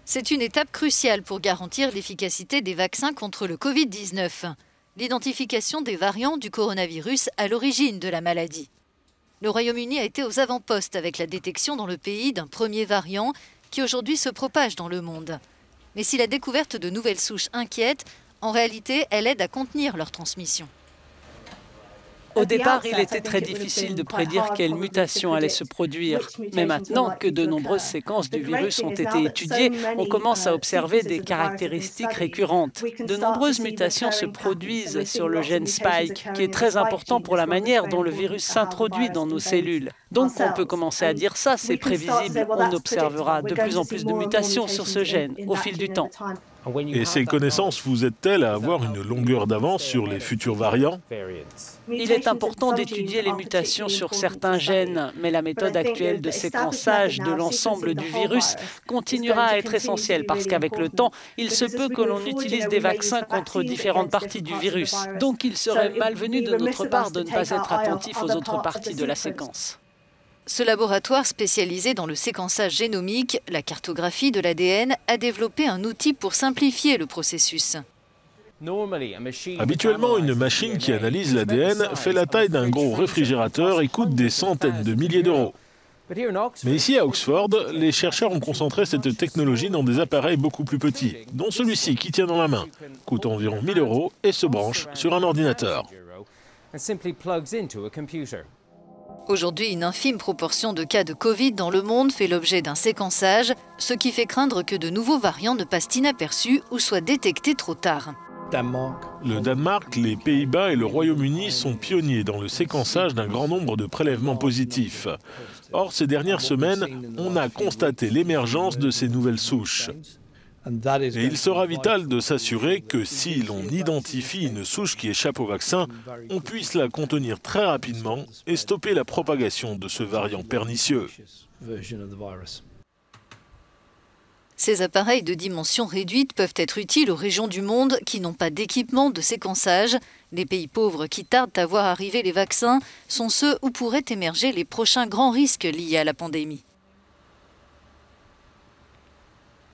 C'est une étape cruciale pour garantir l'efficacité des vaccins contre le Covid-19. L'identification des variants du coronavirus à l'origine de la maladie. Le Royaume-Uni a été aux avant-postes avec la détection dans le pays d'un premier variant qui aujourd'hui se propage dans le monde. Mais si la découverte de nouvelles souches inquiète, en réalité, elle aide à contenir leur transmission. Au départ, il était très difficile de prédire quelles mutations allaient se produire. Mais maintenant que de nombreuses séquences du virus ont été étudiées, on commence à observer des caractéristiques récurrentes. De nombreuses mutations se produisent sur le gène Spike, qui est très important pour la manière dont le virus s'introduit dans nos cellules. Donc on peut commencer à dire ça, c'est prévisible. On observera de plus en plus de mutations sur ce gène au fil du temps. Et ces connaissances vous aident-elles à avoir une longueur d'avance sur les futurs variants? Il est important d'étudier les mutations sur certains gènes, mais la méthode actuelle de séquençage de l'ensemble du virus continuera à être essentielle parce qu'avec le temps, il se peut que l'on utilise des vaccins contre différentes parties du virus. Donc il serait malvenu de notre part de ne pas être attentif aux autres parties de la séquence. Ce laboratoire spécialisé dans le séquençage génomique, la cartographie de l'ADN, a développé un outil pour simplifier le processus. Habituellement, une machine qui analyse l'ADN fait la taille d'un gros réfrigérateur et coûte des centaines de milliers d'euros. Mais ici, à Oxford, les chercheurs ont concentré cette technologie dans des appareils beaucoup plus petits, dont celui-ci qui tient dans la main, coûte environ 1 000 euros et se branche sur un ordinateur. Aujourd'hui, une infime proportion de cas de Covid dans le monde fait l'objet d'un séquençage, ce qui fait craindre que de nouveaux variants ne passent inaperçus ou soient détectés trop tard. Le Danemark, les Pays-Bas et le Royaume-Uni sont pionniers dans le séquençage d'un grand nombre de prélèvements positifs. Or, ces dernières semaines, on a constaté l'émergence de ces nouvelles souches. Et il sera vital de s'assurer que si l'on identifie une souche qui échappe au vaccin, on puisse la contenir très rapidement et stopper la propagation de ce variant pernicieux. Ces appareils de dimension réduite peuvent être utiles aux régions du monde qui n'ont pas d'équipement de séquençage. Les pays pauvres qui tardent à voir arriver les vaccins sont ceux où pourraient émerger les prochains grands risques liés à la pandémie.